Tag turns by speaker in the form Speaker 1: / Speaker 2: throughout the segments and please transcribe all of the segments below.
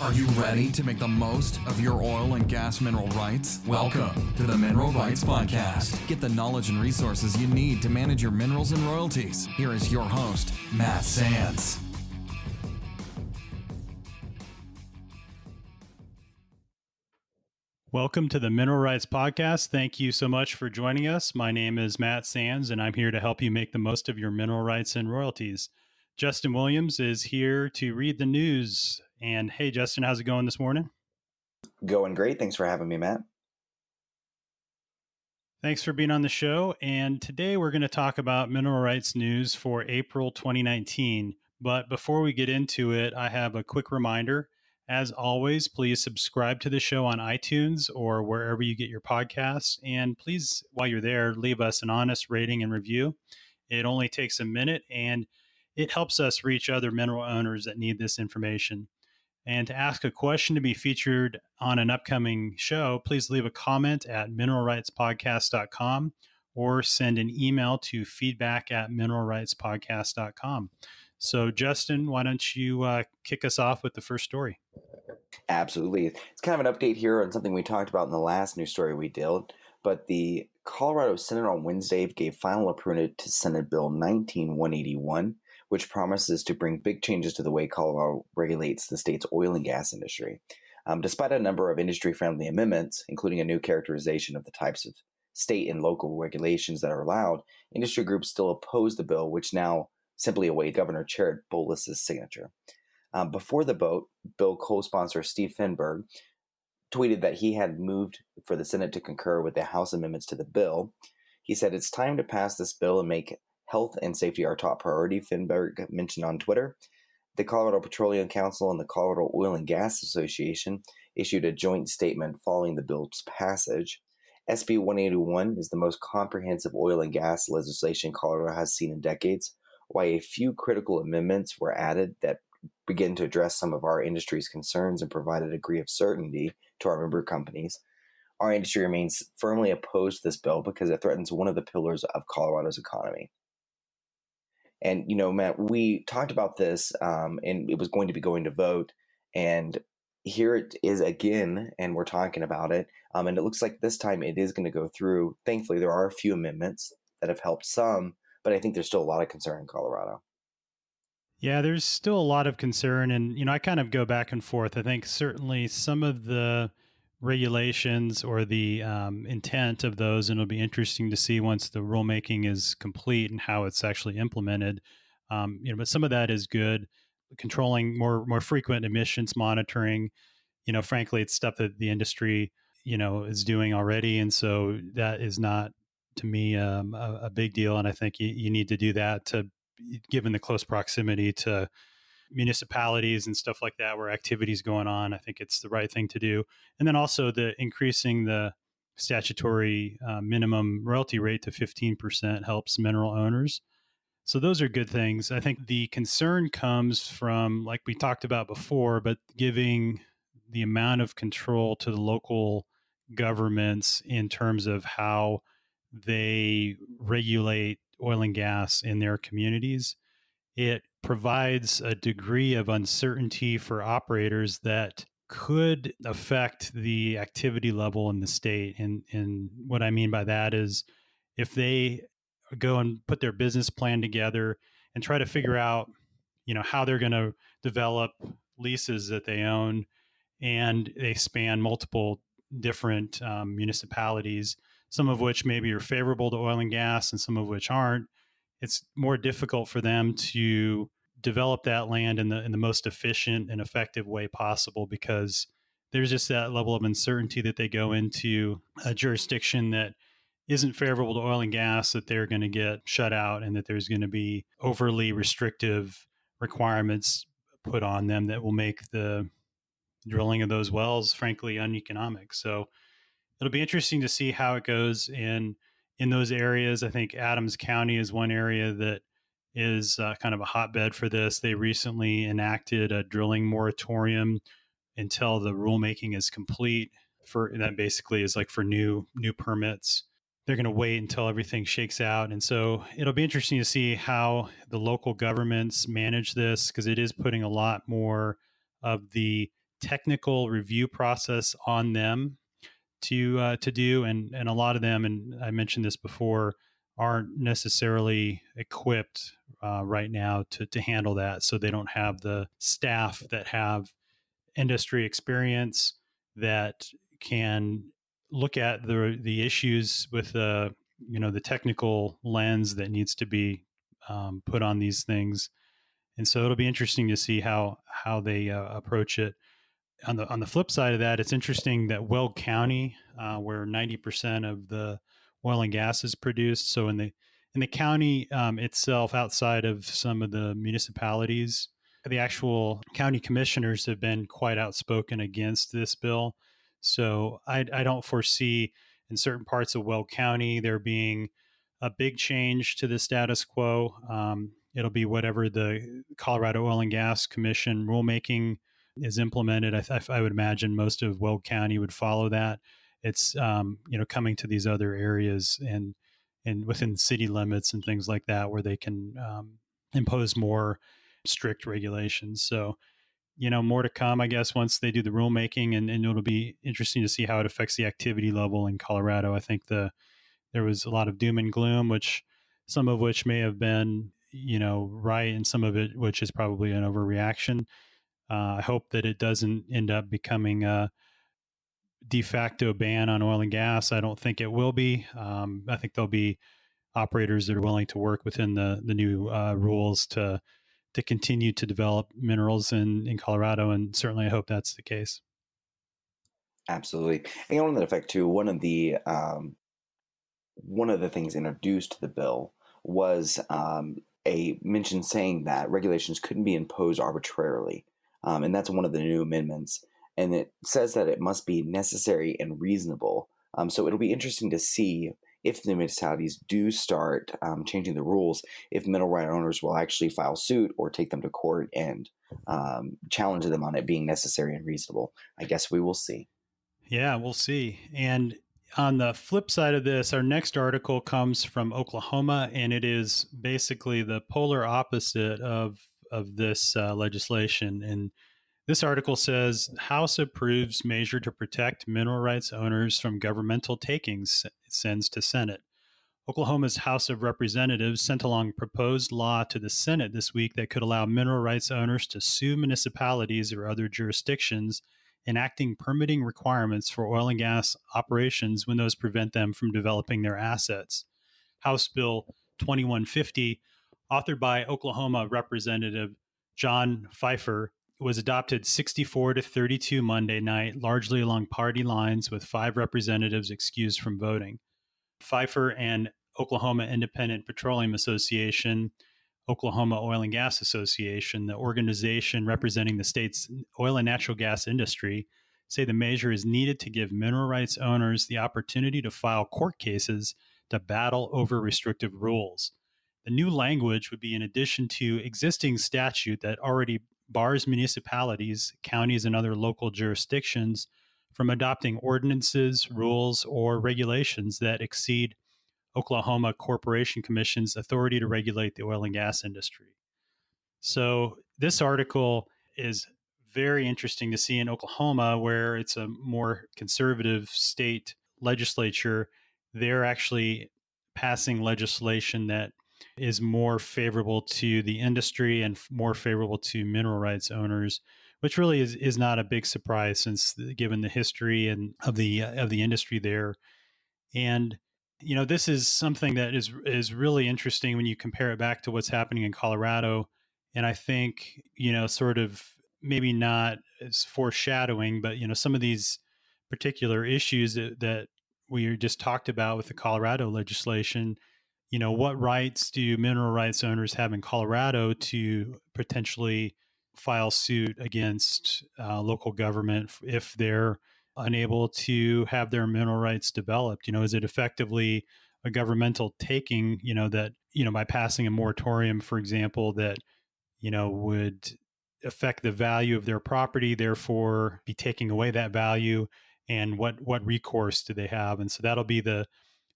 Speaker 1: Are you ready to make the most of your oil and gas mineral rights? Welcome to the Mineral Rights Podcast. Get the knowledge and resources you need to manage your minerals and royalties. Here is your host, Matt Sands.
Speaker 2: Welcome to the Mineral Rights Podcast. Thank you so much for joining us. My name is Matt Sands, and I'm here to help you make the most of your mineral rights and royalties. Justin Williams is here to read the news. And hey, Justin, how's it going this morning?
Speaker 3: Going great. Thanks for having me, Matt.
Speaker 2: Thanks for being on the show. And today we're going to talk about mineral rights news for April 2019. But before we get into it, I have a quick reminder. As always, please subscribe to the show on iTunes or wherever you get your podcasts. And please, while you're there, leave us an honest rating and review. It only takes a minute, and it helps us reach other mineral owners that need this information. And to ask a question to be featured on an upcoming show, please leave a comment at mineralrightspodcast.com or send an email to feedback@mineralrightspodcast.com. So, Justin, why don't you kick us off with the first story?
Speaker 3: Absolutely. It's kind of an update here on something we talked about in the last news story we did, but the Colorado Senate on Wednesday gave final approval to Senate Bill 19-181, which promises to bring big changes to the way Colorado regulates the state's oil and gas industry. Despite a number of industry-friendly amendments, including a new characterization of the types of state and local regulations that are allowed, industry groups still oppose the bill, which now simply await Governor Jared Polis's signature. Before the vote, bill co-sponsor Steve Finberg tweeted that he had moved for the Senate to concur with the House amendments to the bill. He said, "It's time to pass this bill and make health and safety our top priority," Finberg mentioned on Twitter. The Colorado Petroleum Council and the Colorado Oil and Gas Association issued a joint statement following the bill's passage. SB 181 is the most comprehensive oil and gas legislation Colorado has seen in decades. While a few critical amendments were added that begin to address some of our industry's concerns and provide a degree of certainty to our member companies, our industry remains firmly opposed to this bill because it threatens one of the pillars of Colorado's economy. And, Matt, we talked about this and it was going to be going to vote. And here it is again, and we're talking about it. And it looks like this time it is going to go through. Thankfully, there are a few amendments that have helped some, but I think there's still a lot of concern in Colorado.
Speaker 2: Yeah, there's still a lot of concern. And, I kind of go back and forth. I think certainly some of the regulations or the intent of those, and it'll be interesting to see once the rulemaking is complete and how it's actually implemented. But some of that is good. Controlling more frequent emissions monitoring. Frankly, it's stuff that the industry, is doing already. And so that is not, to me, a big deal. And I think you need to do that given the close proximity to municipalities and stuff like that, where activity is going on. I think it's the right thing to do. And then also the increasing the statutory minimum royalty rate to 15% helps mineral owners. So those are good things. I think the concern comes from, like we talked about before, but giving the amount of control to the local governments in terms of how they regulate oil and gas in their communities. It provides a degree of uncertainty for operators that could affect the activity level in the state. And what I mean by that is if they go and put their business plan together and try to figure out, how they're going to develop leases that they own, and they span multiple different municipalities, some of which maybe are favorable to oil and gas and some of which aren't. It's more difficult for them to develop that land in the most efficient and effective way possible, because there's just that level of uncertainty that they go into a jurisdiction that isn't favorable to oil and gas, that they're going to get shut out, and that there's going to be overly restrictive requirements put on them that will make the drilling of those wells, frankly, uneconomic. So it'll be interesting to see how it goes in those areas. I think Adams County is one area that is kind of a hotbed for this. They recently enacted a drilling moratorium until the rulemaking is complete. That basically is like for new permits. They're going to wait until everything shakes out. And so it'll be interesting to see how the local governments manage this, because it is putting a lot more of the technical review process on them to do, and a lot of them, and I mentioned this before, aren't necessarily equipped right now to handle that. So they don't have the staff that have industry experience that can look at the issues with the technical lens that needs to be put on these things. And so it'll be interesting to see how they approach it. On the flip side of that, it's interesting that Weld County, where 90% of the oil and gas is produced, so in the county itself, outside of some of the municipalities, the actual county commissioners have been quite outspoken against this bill. So I don't foresee in certain parts of Weld County there being a big change to the status quo. It'll be whatever the Colorado Oil and Gas Commission rulemaking is implemented. I would imagine most of Weld County would follow that. It's coming to these other areas and within city limits and things like that where they can impose more strict regulations. So more to come, I guess, once they do the rulemaking, and it'll be interesting to see how it affects the activity level in Colorado. I think there was a lot of doom and gloom, which some of which may have been right, and some of it which is probably an overreaction. I hope that it doesn't end up becoming a de facto ban on oil and gas. I don't think it will be. I think there'll be operators that are willing to work within the new rules to continue to develop minerals in Colorado, and certainly I hope that's the case.
Speaker 3: Absolutely. And on that effect too, one of the things introduced to the bill was a mention saying that regulations couldn't be imposed arbitrarily. And that's one of the new amendments. And it says that it must be necessary and reasonable. So it'll be interesting to see if the municipalities do start changing the rules, if mineral right owners will actually file suit or take them to court and challenge them on it being necessary and reasonable. I guess we will see.
Speaker 2: Yeah, we'll see. And on the flip side of this, our next article comes from Oklahoma, and it is basically the polar opposite of this legislation. And this article says House approves measure to protect mineral rights owners from governmental takings, sends to Senate. Oklahoma's House of Representatives sent along proposed law to the Senate this week that could allow mineral rights owners to sue municipalities or other jurisdictions enacting permitting requirements for oil and gas operations when those prevent them from developing their assets. House Bill 2150, authored by Oklahoma Representative John Pfeiffer, was adopted 64-32 Monday night, largely along party lines, with 5 representatives excused from voting. Pfeiffer and Oklahoma Independent Petroleum Association, Oklahoma Oil and Gas Association, the organization representing the state's oil and natural gas industry, say the measure is needed to give mineral rights owners the opportunity to file court cases to battle over restrictive rules. The new language would be in addition to existing statute that already bars municipalities, counties, and other local jurisdictions from adopting ordinances, rules, or regulations that exceed Oklahoma Corporation Commission's authority to regulate the oil and gas industry. So this article is very interesting to see in Oklahoma, where it's a more conservative state legislature. They're actually passing legislation that is more favorable to the industry and more favorable to mineral rights owners, which really is not a big surprise, since given the history and of the industry there. And this is something that is really interesting when you compare it back to what's happening in Colorado. And I think sort of maybe not as foreshadowing, but some of these particular issues that we just talked about with the Colorado legislation. What rights do mineral rights owners have in Colorado to potentially file suit against local government if they're unable to have their mineral rights developed? Is it effectively a governmental taking, that, by passing a moratorium, for example, that, would affect the value of their property, therefore be taking away that value? And what recourse do they have? And so that'll be the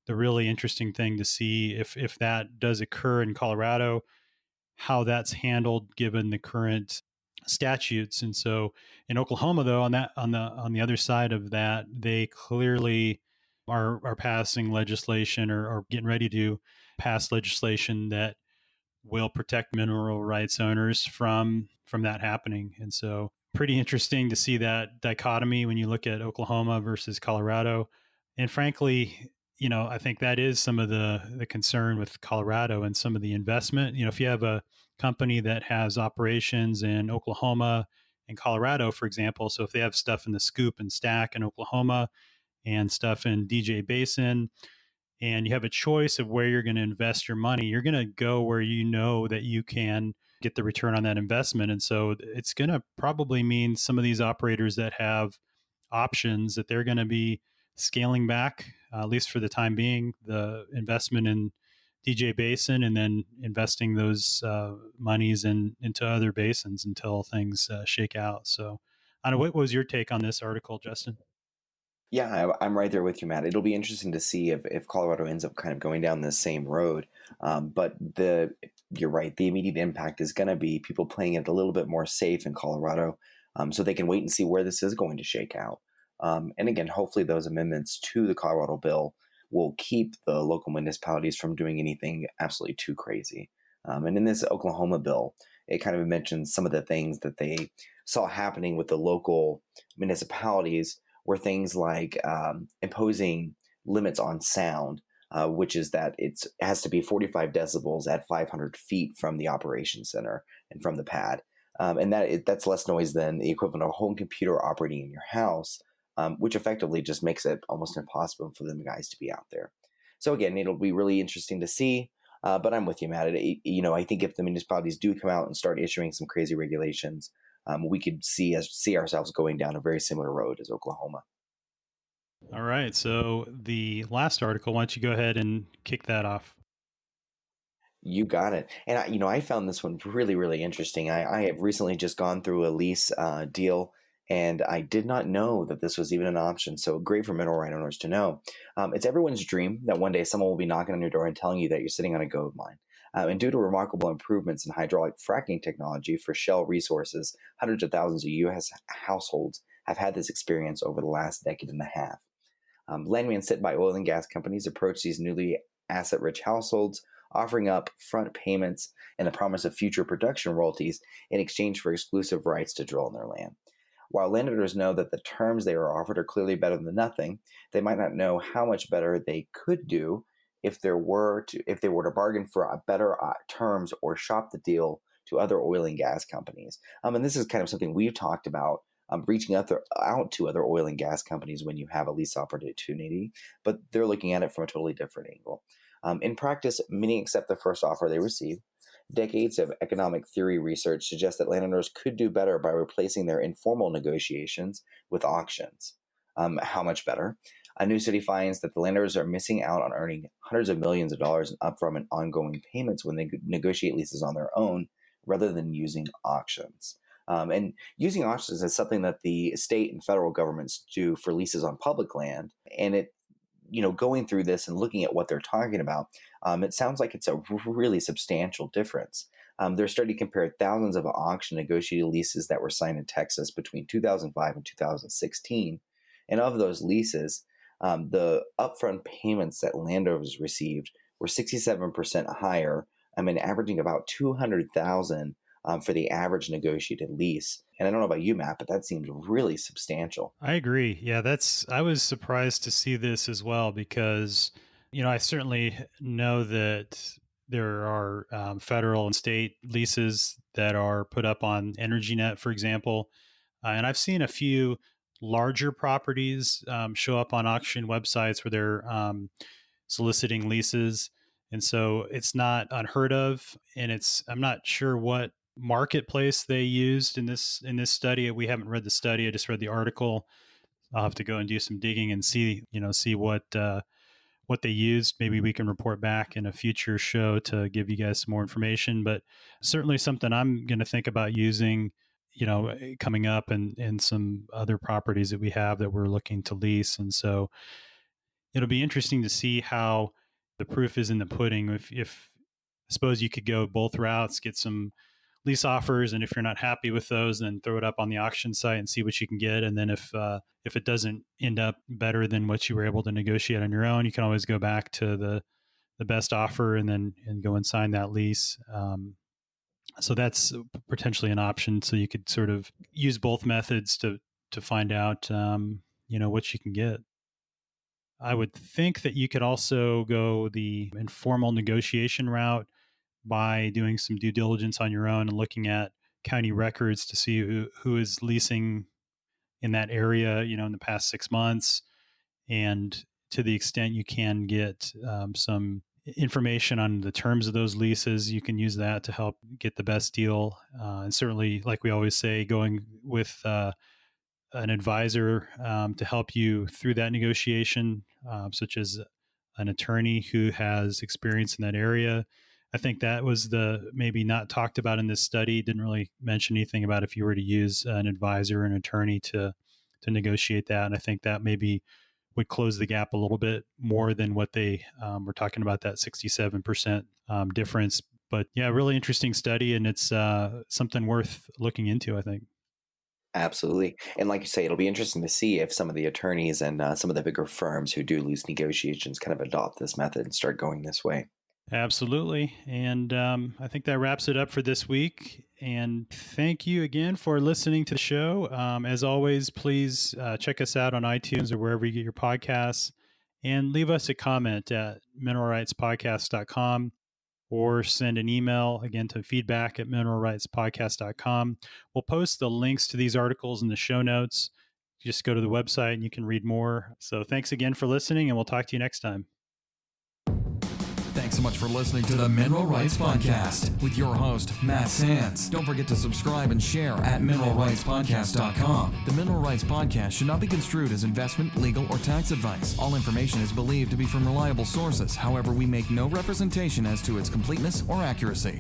Speaker 2: really interesting thing to see if that does occur in Colorado, how that's handled given the current statutes. And so in Oklahoma, though, on the other side of that, they clearly are passing legislation or getting ready to pass legislation that will protect mineral rights owners from that happening. And so pretty interesting to see that dichotomy when you look at Oklahoma versus Colorado. And frankly, I think that is some of the concern with Colorado and some of the investment. If you have a company that has operations in Oklahoma and Colorado, for example, so if they have stuff in the Scoop and Stack in Oklahoma and stuff in DJ Basin, and you have a choice of where you're going to invest your money, you're going to go where you know that you can get the return on that investment. And so it's going to probably mean some of these operators that have options that they're going to be scaling back, at least for the time being, the investment in DJ Basin, and then investing those monies into other basins until things shake out. So, I don't know, what was your take on this article, Justin?
Speaker 3: Yeah, I'm right there with you, Matt. It'll be interesting to see if Colorado ends up kind of going down the same road. But you're right. The immediate impact is going to be people playing it a little bit more safe in Colorado, so they can wait and see where this is going to shake out. And again, hopefully those amendments to the Colorado bill will keep the local municipalities from doing anything absolutely too crazy. And in this Oklahoma bill, it kind of mentions some of the things that they saw happening with the local municipalities were things like imposing limits on sound, which is that it has to be 45 decibels at 500 feet from the operation center and from the pad. And that's less noise than the equivalent of a home computer operating in your house, which effectively just makes it almost impossible for them guys to be out there. So again, it'll be really interesting to see. But I'm with you, Matt. I think if the municipalities do come out and start issuing some crazy regulations, we could see ourselves going down a very similar road as Oklahoma.
Speaker 2: All right. So the last article, why don't you go ahead and kick that off?
Speaker 3: You got it. And I found this one really, really interesting. I have recently just gone through a lease deal, and I did not know that this was even an option. So great for mineral right owners to know. It's everyone's dream that one day someone will be knocking on your door and telling you that you're sitting on a gold mine. And due to remarkable improvements in hydraulic fracking technology for shale resources, hundreds of thousands of U.S. households have had this experience over the last decade and a half. Landmen sent by oil and gas companies approach these newly asset-rich households, offering up front payments and the promise of future production royalties in exchange for exclusive rights to drill on their land. While landowners know that the terms they are offered are clearly better than nothing, they might not know how much better they could do if they were to bargain for a better terms or shop the deal to other oil and gas companies. And this is kind of something we've talked about, reaching out to other oil and gas companies when you have a lease opportunity, but they're looking at it from a totally different angle. In practice, many accept the first offer they receive. Decades of economic theory research suggest that landowners could do better by replacing their informal negotiations with auctions. How much better? A new study finds that the landowners are missing out on earning hundreds of millions of dollars in upfront and ongoing payments when they negotiate leases on their own rather than using auctions. And using auctions is something that the state and federal governments do for leases on public land. And going through this and looking at what they're talking about, it sounds like it's a really substantial difference. Their study compared thousands of auction negotiated leases that were signed in Texas between 2005 and 2016. And of those leases, the upfront payments that landowners received were 67% higher, averaging about $200,000 for the average negotiated lease. And I don't know about you, Matt, but that seems really substantial.
Speaker 2: I agree. Yeah, I was surprised to see this as well because, I certainly know that there are federal and state leases that are put up on EnergyNet, for example. And I've seen a few larger properties show up on auction websites where they're soliciting leases. And so it's not unheard of. And I'm not sure what marketplace they used in this study. We haven't read the study. I just read the article. I'll have to go and do some digging and see what they used. Maybe we can report back in a future show to give you guys some more information. But certainly something I'm going to think about using, coming up and some other properties that we have that we're looking to lease. And so it'll be interesting to see how the proof is in the pudding. If I suppose you could go both routes, get some lease offers, and if you're not happy with those, then throw it up on the auction site and see what you can get. And then if it doesn't end up better than what you were able to negotiate on your own, you can always go back to the best offer and go and sign that lease. So that's potentially an option. So you could sort of use both methods to find out, what you can get. I would think that you could also go the informal negotiation route by doing some due diligence on your own and looking at county records to see who is leasing in that area, in the past 6 months. And to the extent you can get some information on the terms of those leases, you can use that to help get the best deal. And certainly, like we always say, going with an advisor to help you through that negotiation, such as an attorney who has experience in that area. I think that was maybe not talked about in this study. Didn't really mention anything about if you were to use an advisor or an attorney to negotiate that. And I think that maybe would close the gap a little bit more than what they were talking about, that 67% difference. But yeah, really interesting study, and it's something worth looking into, I think.
Speaker 3: Absolutely. And like you say, it'll be interesting to see if some of the attorneys and some of the bigger firms who do lease negotiations kind of adopt this method and start going this way.
Speaker 2: Absolutely. And I think that wraps it up for this week. And thank you again for listening to the show. As always, please check us out on iTunes or wherever you get your podcasts, and leave us a comment at mineralrightspodcast.com, or send an email again to feedback@mineralrightspodcast.com. We'll post the links to these articles in the show notes. Just go to the website and you can read more. So thanks again for listening, and we'll talk to you next time.
Speaker 1: Thanks so much for listening to the Mineral Rights Podcast with your host, Matt Sands. Don't forget to subscribe and share at mineralrightspodcast.com. The Mineral Rights Podcast should not be construed as investment, legal, or tax advice. All information is believed to be from reliable sources. However, we make no representation as to its completeness or accuracy.